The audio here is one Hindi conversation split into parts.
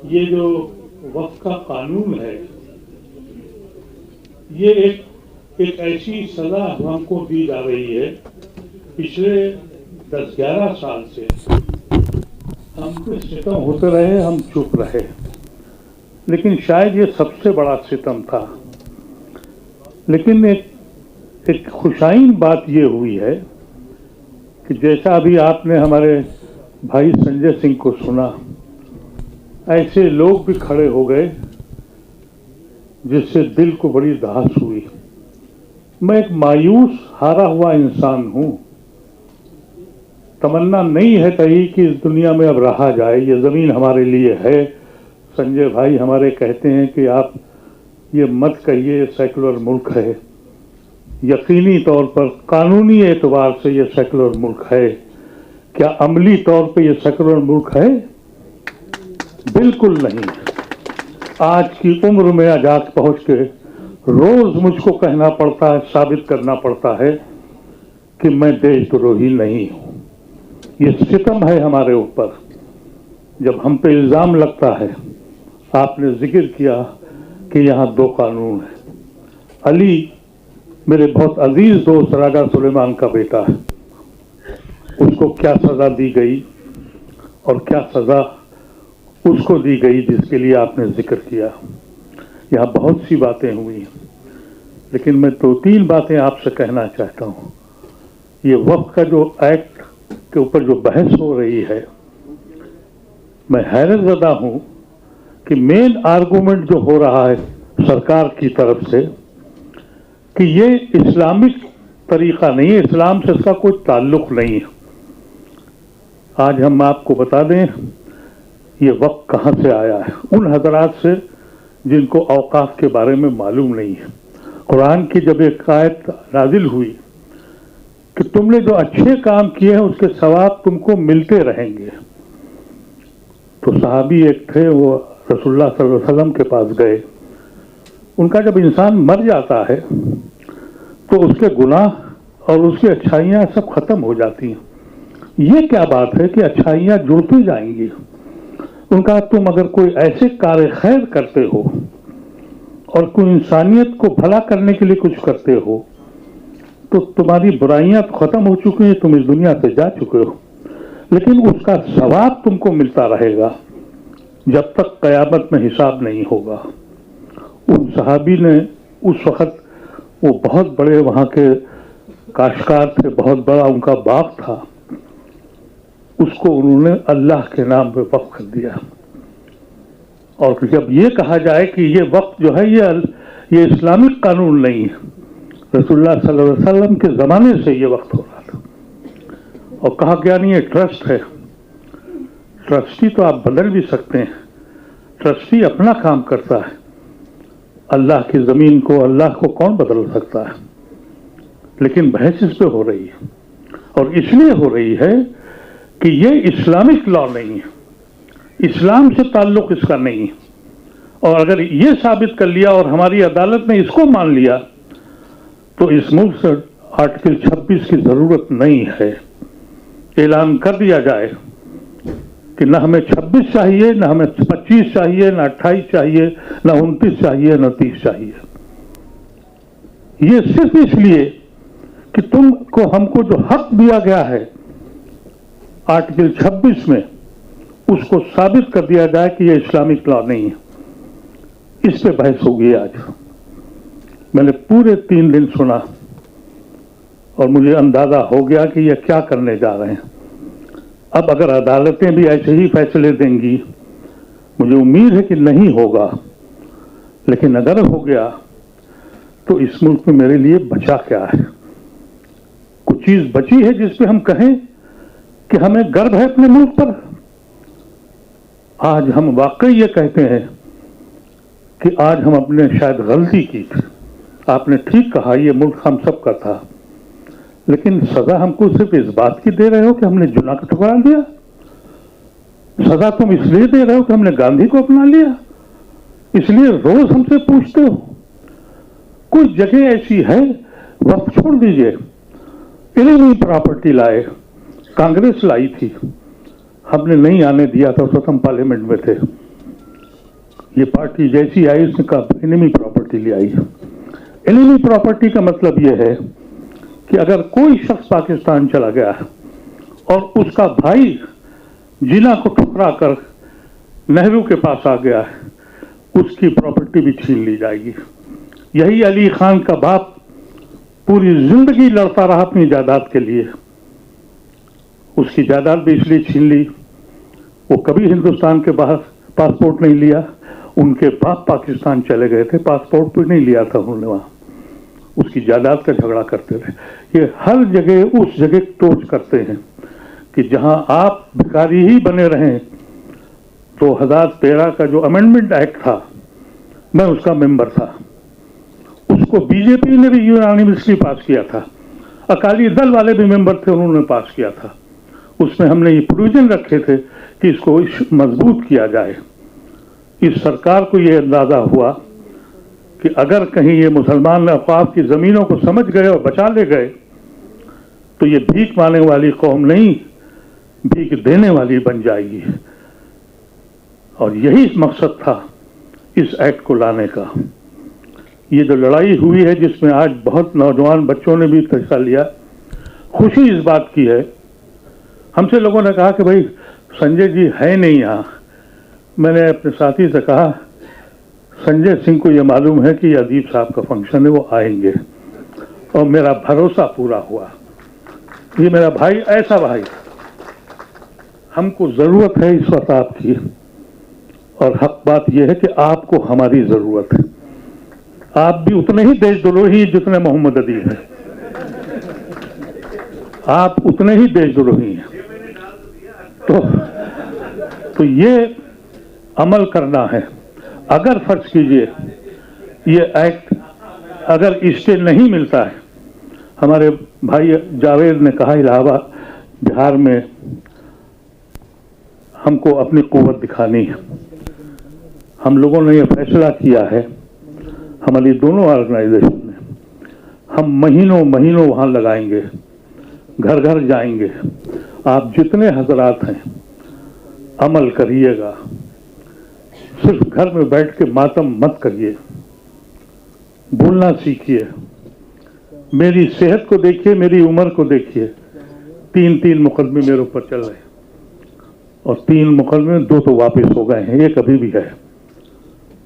ये जो वक्फ का कानून है, ये एक ऐसी सजा हमको दी जा रही है। पिछले 10-11 साल से हम पे सितम होते रहे, हम चुप रहे, लेकिन शायद ये सबसे बड़ा सितम था। लेकिन एक खुशाइन बात ये हुई है कि जैसा अभी आपने हमारे भाई संजय सिंह को सुना, ऐसे लोग भी खड़े हो गए जिससे दिल को बड़ी दहास हुई। मैं एक मायूस हारा हुआ इंसान हूं। तमन्ना नहीं है कहीं कि इस दुनिया में अब रहा जाए। ये जमीन हमारे लिए है। संजय भाई हमारे कहते हैं कि आप ये मत कहिए, सेकुलर मुल्क है। यकीनी तौर पर कानूनी एतबार से ये सेकुलर मुल्क है। क्या अमली तौर पे ये सेकुलर मुल्क है? बिल्कुल नहीं। आज की उम्र में आज पहुंच के रोज मुझको कहना पड़ता है, साबित करना पड़ता है कि मैं देशद्रोही नहीं हूं। ये सितम है हमारे ऊपर जब हम पे इल्जाम लगता है। आपने जिक्र किया कि यहाँ 2 कानून है। अली मेरे बहुत अजीज दोस्त राजा सुलेमान का बेटा है, उसको क्या सजा दी गई और क्या सजा उसको दी गई जिसके लिए आपने जिक्र किया। यहाँ बहुत सी बातें हुई, लेकिन मैं 2-3 बातें आपसे कहना चाहता हूँ। ये वक्फ का जो एक्ट के ऊपर जो बहस हो रही है, मैं हैरतज़दा हूँ कि मेन आर्गुमेंट जो हो रहा है सरकार की तरफ से कि ये इस्लामिक तरीका नहीं है, इस्लाम से इसका कोई ताल्लुक नहीं है। आज हम आपको बता दें ये वक्त कहाँ से आया है। उन हजरात से जिनको औकाफ के बारे में मालूम नहीं है। कुरान की जब एक आयत नाजिल हुई कि तुमने जो अच्छे काम किए हैं उसके सवाब तुमको मिलते रहेंगे, तो सहाबी एक थे, वो रसूलुल्लाह सल्लल्लाहु अलैहि वसल्लम के पास गए। उनका जब इंसान मर जाता है तो उसके गुनाह और उसकी अच्छाइयाँ सब खत्म हो जाती हैं। ये क्या बात है कि अच्छाइयाँ जुड़ती जाएंगी? उनका तुम अगर कोई ऐसे कार्य खैर करते हो और कोई इंसानियत को भला करने के लिए कुछ करते हो तो तुम्हारी बुराइयां तो खत्म हो चुकी हैं, तुम इस दुनिया से जा चुके हो, लेकिन उसका सवाब तुमको मिलता रहेगा जब तक कयामत में हिसाब नहीं होगा। उन सहाबी ने उस वक्त, वो बहुत बड़े वहां के काश्तकार थे, बहुत बड़ा उनका बाग था, उसको उन्होंने अल्लाह के नाम पे वक्फ कर दिया। और जब ये कहा जाए कि ये वक्त जो है ये इस्लामिक कानून नहीं है, रसूलुल्लाह सल्लल्लाहु अलैहि वसल्लम के ज़माने से ये वक्त हो रहा था, और कहा गया नहीं ये ट्रस्ट है। ट्रस्टी तो आप बदल भी सकते हैं, ट्रस्टी अपना काम करता है। अल्लाह की ज़मीन को, अल्लाह को कौन बदल सकता है? लेकिन बहस इस पे हो रही है, और इसलिए हो रही है कि ये इस्लामिक लॉ नहीं है, इस्लाम से ताल्लुक इसका नहीं है। और अगर ये साबित कर लिया और हमारी अदालत ने इसको मान लिया तो इस मुल्क से आर्टिकल 26 की ज़रूरत नहीं है। ऐलान कर दिया जाए कि न हमें 26 चाहिए, न हमें 25 चाहिए, न 28 चाहिए, न 29 चाहिए, न 30 चाहिए। ये सिर्फ इसलिए कि तुमको, हमको जो हक दिया गया है आर्टिकल 26 में, उसको साबित कर दिया जाए कि ये इस्लामिक लॉ नहीं है। इस पे बहस होगी आज। मैंने पूरे 3 दिन सुना और मुझे अंदाजा हो गया कि ये क्या करने जा रहे हैं। अब अगर अदालतें भी ऐसे ही फैसले देंगी, मुझे उम्मीद है कि नहीं होगा, लेकिन अगर हो गया तो इस मुल्क में मेरे लिए बचा क्या है? कुछ चीज बची है जिस पे हम कहें कि हमें गर्व है अपने मुल्क पर? आज हम वाकई ये कहते हैं कि आज हम अपने शायद गलती की थी। आपने ठीक कहा, ये मुल्क हम सब का था, लेकिन सजा हमको सिर्फ इस बात की दे रहे हो कि हमने जुना का ठुकरा दिया? सजा तुम इसलिए दे रहे हो कि हमने गांधी को अपना लिया? इसलिए रोज हमसे पूछते हो? कुछ जगह ऐसी है, वक्त छोड़ दीजिए, इलीगल प्रॉपर्टी लाए, कांग्रेस लाई थी, हमने नहीं आने दिया था, उस वक्त हम पार्लियामेंट में थे। ये पार्टी जैसी आई उसने कहा एनिमी प्रॉपर्टी ले आई। एनिमी प्रॉपर्टी का मतलब ये है कि अगर कोई शख्स पाकिस्तान चला गया और उसका भाई जिना को ठुकरा कर नेहरू के पास आ गया है, उसकी प्रॉपर्टी भी छीन ली जाएगी। यही अली खान का बाप पूरी जिंदगी लड़ता रहा अपनी जायदाद के लिए, उसकी जायदाद भी इसलिए छीन ली, वो कभी हिंदुस्तान के बाहर पासपोर्ट नहीं लिया, उनके बाप पाकिस्तान चले गए थे, पासपोर्ट भी नहीं लिया था उन्होंने, वहां उसकी जायदाद का झगड़ा करते रहे। ये हर जगह उस जगह टोच करते हैं कि जहां आप भिखारी ही बने रहें। 2013 का जो अमेंडमेंट एक्ट था, मैं उसका मेंबर था, उसको बीजेपी ने भी यूनानिमसली पास किया था, अकाली दल वाले भी मेंबर थे, उन्होंने पास किया था। उसमें हमने ये प्रोविजन रखे थे कि इसको मजबूत किया जाए। इस सरकार को ये अंदाजा हुआ कि अगर कहीं ये मुसलमान अफवाद की जमीनों को समझ गए और बचा ले गए तो ये भीख मांगने वाली कौम नहीं, भीख देने वाली बन जाएगी। और यही मकसद था इस एक्ट को लाने का। ये जो लड़ाई हुई है जिसमें आज बहुत नौजवान बच्चों ने भी हिस्सा लिया, खुशी इस बात की है। हमसे लोगों ने कहा कि भाई संजय जी है नहीं यहाँ। मैंने अपने साथी से कहा संजय सिंह को ये मालूम है कि अदीब साहब का फंक्शन है, वो आएंगे, और मेरा भरोसा पूरा हुआ। ये मेरा भाई, ऐसा भाई हमको जरूरत है इस वक्त आपकी, और हक बात यह है कि आपको हमारी जरूरत है। आप भी उतने ही देशद्रोही जितने मोहम्मद अदीब हैं, आप उतने ही देशद्रोही हैं। तो ये अमल करना है। अगर फर्ज कीजिए ये एक्ट अगर इससे नहीं मिलता है, हमारे भाई जावेद ने कहा इलाहाबाद बिहार में हमको अपनी कुव्वत दिखानी है। हम लोगों ने यह फैसला किया है, हमारी दोनों ऑर्गेनाइजेशन ने, हम महीनों महीनों वहां लगाएंगे, घर घर जाएंगे। आप जितने हजरात हैं अमल करिएगा, सिर्फ घर में बैठ के मातम मत करिए, बोलना सीखिए। मेरी सेहत को देखिए, मेरी उम्र को देखिए। 3 मुकदमे मेरे ऊपर चल रहे हैं और 3 मुकदमे 2 तो वापस हो गए हैं, एक अभी भी है।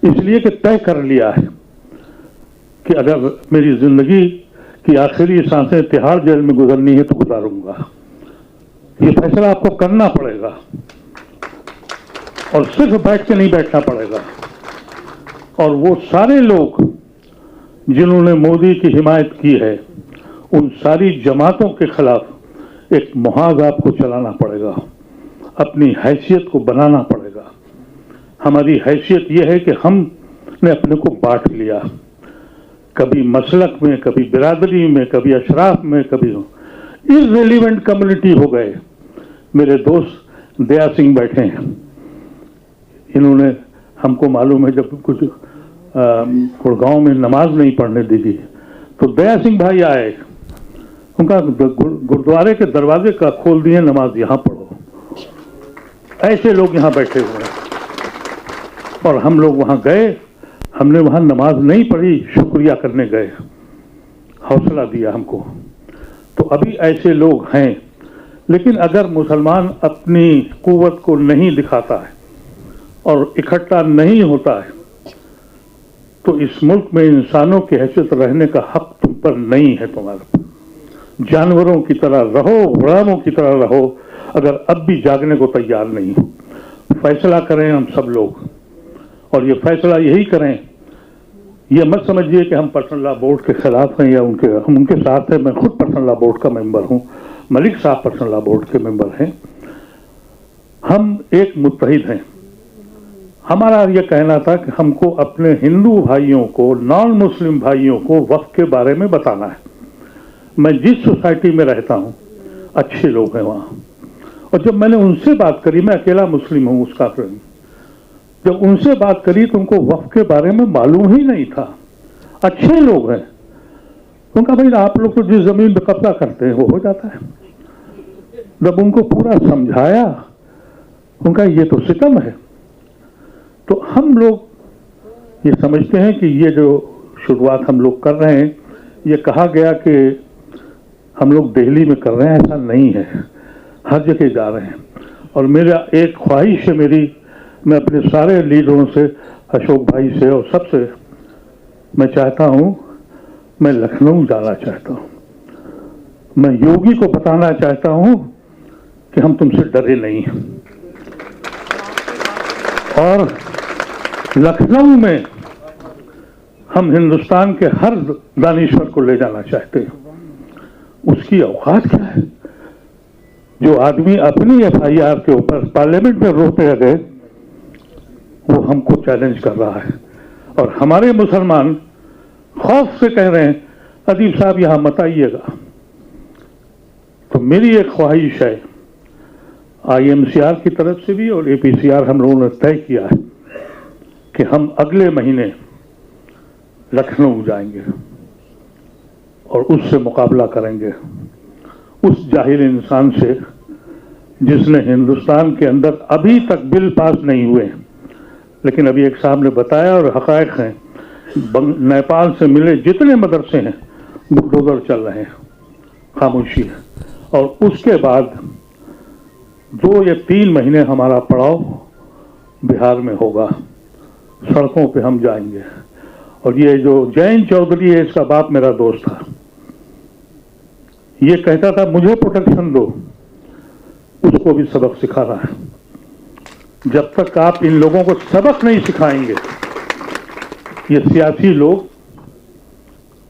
इसलिए कि तय कर लिया है कि अगर मेरी जिंदगी की आखिरी सांसें तिहाड़ जेल में गुजरनी है तो गुजारूंगा। ये फैसला आपको करना पड़ेगा और सिर्फ बैठ के नहीं बैठना पड़ेगा। और वो सारे लोग जिन्होंने मोदी की हिमायत की है, उन सारी जमातों के खिलाफ एक मुहाज आपको चलाना पड़ेगा, अपनी हैसियत को बनाना पड़ेगा। हमारी हैसियत यह है कि हमने अपने को बांट लिया, कभी मसलक में, कभी बिरादरी में, कभी अशराफ में, कभी इररिलेवेंट कम्युनिटी हो गए। मेरे दोस्त दया सिंह बैठे हैं, इन्होंने हमको मालूम है जब कुछ गुड़गांव में नमाज नहीं पढ़ने दी गई तो दया सिंह भाई आए, उनका गुरुद्वारे के दरवाजे का खोल दिए, नमाज यहां पढ़ो। ऐसे लोग यहां बैठे हुए हैं और हम लोग वहां गए, हमने वहां नमाज नहीं पढ़ी, शुक्रिया करने गए, हौसला दिया हमको। तो अभी ऐसे लोग हैं। लेकिन अगर मुसलमान अपनी कुव्वत को नहीं दिखाता है और इकट्ठा नहीं होता है तो इस मुल्क में इंसानों की हैसियत रहने का हक तुम पर नहीं है। तुम्हारा जानवरों की तरह रहो, गुलामों की तरह रहो, अगर अब भी जागने को तैयार नहीं हो। फैसला करें हम सब लोग, और ये फैसला यही करें। ये मत समझिए कि हम पर्सनल लॉ बोर्ड के खिलाफ हैं या हम उनके साथ हैं। मैं खुद पर्सनल लॉ बोर्ड का मेंबर हूं, मलिक साहब पर्सनल लॉ बोर्ड के मेंबर हैं। हम एक मुत्तहिद हैं। हमारा यह कहना था कि हमको अपने हिंदू भाइयों को, नॉन मुस्लिम भाइयों को वक्फ के बारे में बताना है। मैं जिस सोसाइटी में रहता हूं अच्छे लोग हैं वहां, और जब मैंने उनसे बात करी, मैं अकेला मुस्लिम हूं उसका, जब उनसे बात करी तो उनको वक्फ के बारे में मालूम ही नहीं था। अच्छे लोग हैं। उनका भाई आप लोग तो जिस जमीन पर कब्जा करते हैं वो हो जाता है। जब उनको पूरा समझाया, उनका ये तो सितम है। तो हम लोग ये समझते हैं कि ये जो शुरुआत हम लोग कर रहे हैं, ये कहा गया कि हम लोग दिल्ली में कर रहे हैं, ऐसा नहीं है, हर जगह जा रहे हैं। और मेरा एक ख्वाहिश है मेरी, मैं अपने सारे लीडरों से, अशोक भाई से और सबसे मैं चाहता हूं, मैं लखनऊ जाना चाहता हूं, मैं योगी को बताना चाहता हूं कि हम तुमसे डरे नहीं हैं। और लखनऊ में हम हिंदुस्तान के हर दानिश्वर को ले जाना चाहते हैं। उसकी औकात क्या है? जो आदमी अपनी एफआईआर के ऊपर पार्लियामेंट में रोते गए, वो हमको चैलेंज कर रहा है। और हमारे मुसलमान खौफ से कह रहे हैं, अदीब साहब यहां मत आइएगा। तो मेरी एक ख्वाहिश है, आईएमसीआर की तरफ से भी और एपीसीआर हम लोगों ने तय किया है कि हम अगले महीने लखनऊ जाएंगे और उससे मुकाबला करेंगे, उस जाहिल इंसान से जिसने हिंदुस्तान के अंदर अभी तक बिल पास नहीं हुए, लेकिन अभी एक साहब ने बताया और हकायक हैं, नेपाल से मिले जितने मदरसे हैं बुलडोजर चल रहे हैं, खामोशी है। और उसके बाद 2 या 3 महीने हमारा पड़ाव बिहार में होगा, सड़कों पे हम जाएंगे। और ये जो जयंत चौधरी है, इसका बाप मेरा दोस्त था, ये कहता था मुझे प्रोटेक्शन दो, उसको भी सबक सिखाना है। जब तक आप इन लोगों को सबक नहीं सिखाएंगे, ये सियासी लोग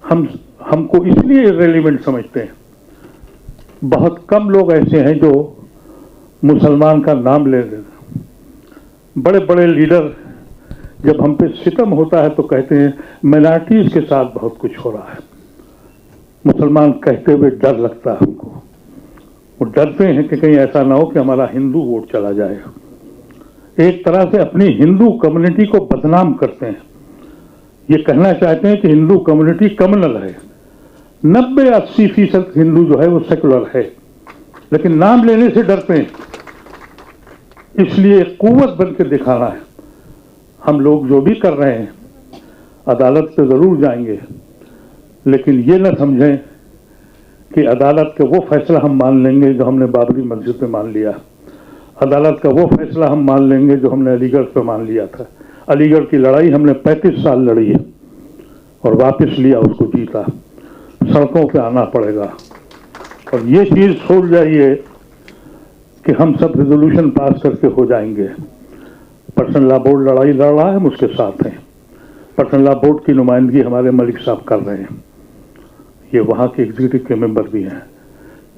हमको इसलिए इर्रेलेवेंट समझते हैं। बहुत कम लोग ऐसे हैं जो मुसलमान का नाम ले रहे हैं। बड़े बड़े लीडर जब हम पे सितम होता है तो कहते हैं माइनॉरिटीज के साथ बहुत कुछ हो रहा है। मुसलमान कहते हुए डर लगता है हमको, वो डरते हैं कि कहीं ऐसा ना हो कि हमारा हिंदू वोट चला जाए। एक तरह से अपनी हिंदू कम्युनिटी को बदनाम करते हैं। ये कहना चाहते हैं कि हिंदू कम्युनिटी कम्युनल है, 90-80% हिंदू जो है वो सेकुलर है, लेकिन नाम लेने से डरते हैं। इसलिए कुव्वत बन के दिखाना है। हम लोग जो भी कर रहे हैं, अदालत पे जरूर जाएंगे, लेकिन ये न समझें कि अदालत का वो फैसला हम मान लेंगे जो हमने बाबरी मस्जिद पे मान लिया, अदालत का वो फैसला हम मान लेंगे जो हमने अलीगढ़ पे मान लिया था। अलीगढ़ की लड़ाई हमने 35 साल लड़ी है और वापस लिया, उसको जीता। सड़कों पे आना पड़ेगा। और ये चीज सोच जाइए कि हम सब रेजोल्यूशन पास करके हो जाएंगे। पर्सनल लॉ बोर्ड लड़ाई लड़ रहा है, हम उसके साथ हैं। पर्सनल लॉ बोर्ड की नुमाइंदगी हमारे मलिक साहब कर रहे हैं, ये वहाँ के एग्जीक्यूटिव के मेंबर भी हैं।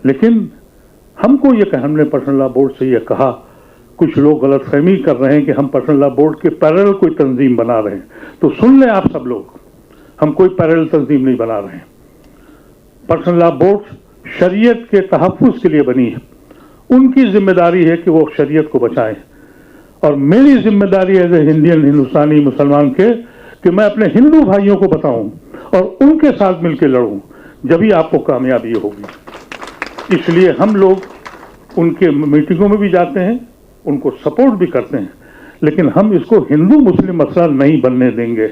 लेकिन हमको ये कहा, हमने पर्सनल लॉ बोर्ड से ये कहा, कुछ लोग गलतफहमी कर रहे हैं कि हम पर्सनल लॉ बोर्ड के पैरेलल कोई तंजीम बना रहे हैं। तो सुन लें आप सब लोग, हम कोई पैरेलल तंजीम नहीं बना रहे हैं। पर्सनल लॉ बोर्ड शरीयत के तहफ़्फ़ुज़ के लिए बनी है। उनकी जिम्मेदारी है कि वो शरीयत को बचाएं, और मेरी जिम्मेदारी एज ए इंडियन, हिंदुस्तानी मुसलमान के, कि मैं अपने हिंदू भाइयों को बताऊं और उनके साथ मिलकर लड़ूं, जब ही आपको कामयाबी होगी। इसलिए हम लोग उनके मीटिंगों में भी जाते हैं, उनको सपोर्ट भी करते हैं, लेकिन हम इसको हिंदू मुस्लिम मसला नहीं बनने देंगे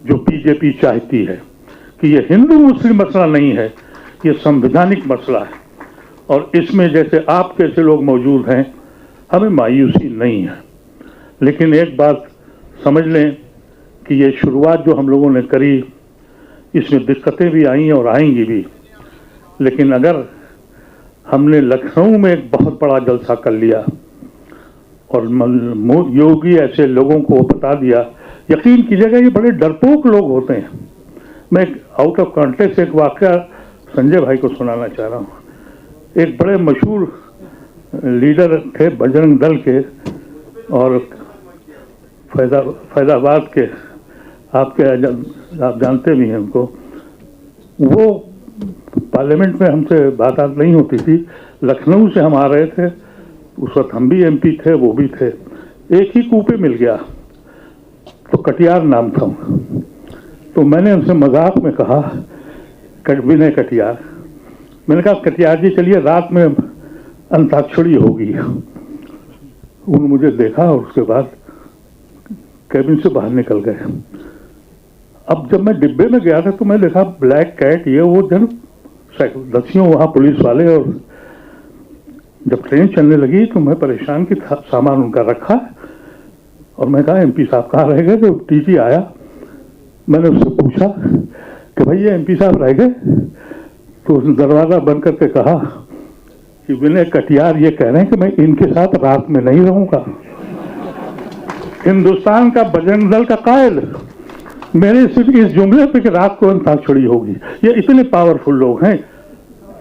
जो बीजेपी चाहती है कि ये हिंदू मुस्लिम मसला नहीं है, ये संवैधानिक मसला है। और इसमें जैसे आप कैसे लोग मौजूद हैं, हमें मायूसी नहीं है। लेकिन एक बात समझ लें कि ये शुरुआत जो हम लोगों ने करी, इसमें दिक्कतें भी आई और आएंगी भी। लेकिन अगर हमने लखनऊ में एक बहुत बड़ा जलसा कर लिया और योगी ऐसे लोगों को बता दिया, यकीन कीजिएगा ये बड़े डरपोक लोग होते हैं। मैं आउट ऑफ कॉन्टेक्स्ट एक वाकया संजय भाई को सुनाना चाह रहा हूँ। एक बड़े मशहूर लीडर थे बजरंग दल के और फैजाबाद के, आप जानते भी हैं उनको। वो पार्लियामेंट में हमसे बात नहीं होती थी। लखनऊ से हम आ रहे थे, उस वक्त हम भी एमपी थे, वो भी थे। एक ही कूपे मिल गया, तो कटियार नाम था। तो मैंने उनसे मजाक में कहा, विनय कटियार, मैंने कहा कटियार जी चलिए रात में अंताक्षरी होगी। उन्होंने मुझे देखा और उसके बाद कैबिन से बाहर निकल गए। अब जब मैं डिब्बे में गया था तो मैं देखा ब्लैक कैट, ये वो जन दसियों वहाँ पुलिस वाले, और जब ट्रेन चलने लगी तो मैं परेशान कि सामान उनका रखा, और मैं कहा एमपी साहब कहाँ रह गए? तो टीटी आया, मैंने उससे पूछा कि भाई ये एमपी साहब रह गए? तो उसने दरवाज़ा बंद करके कहा कि विनय कटियार ये कह रहे हैं कि मैं इनके साथ रात में नहीं रहूंगा। हिंदुस्तान का बजरंग दल का कायल मेरे सिर्फ इस जुमले पे कि रात को अंताक्षरी होगी। ये इतने पावरफुल लोग हैं,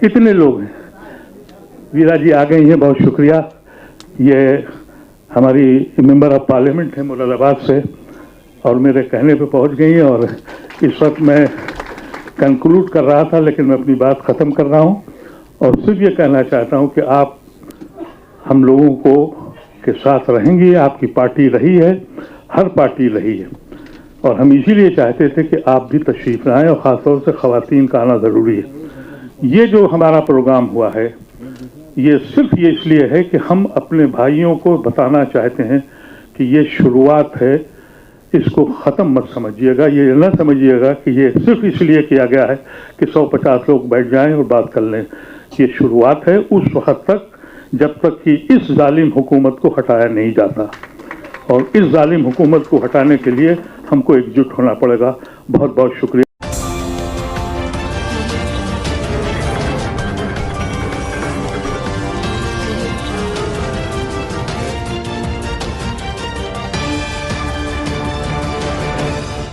इतने लोग हैं। वीरा जी आ गई हैं, बहुत शुक्रिया। ये हमारी मेंबर ऑफ पार्लियामेंट है मुरादाबाद से, और मेरे कहने पे पहुंच गई हैं। और इस वक्त मैं कंक्लूड कर रहा था, लेकिन मैं अपनी बात ख़त्म कर रहा हूं, और सिर्फ ये कहना चाहता हूं कि आप हम लोगों को के साथ रहेंगी। आपकी पार्टी रही है, हर पार्टी रही है, और हम इसीलिए चाहते थे कि आप भी तशरीफ लाएं, और ख़ासतौर से ख़वातीन का आना ज़रूरी है। ये जो हमारा प्रोग्राम हुआ है, ये सिर्फ ये इसलिए है कि हम अपने भाइयों को बताना चाहते हैं कि ये शुरुआत है, इसको ख़त्म मत समझिएगा। ये न समझिएगा कि ये सिर्फ इसलिए किया गया है कि 150 लोग बैठ जाएं और बात कर लें। ये शुरुआत है उस वक्त तक जब तक कि इस जालिम हुकूमत को हटाया नहीं जाता, और इस जालिम हुकूमत को हटाने के लिए हमको एकजुट होना पड़ेगा। बहुत बहुत शुक्रिया।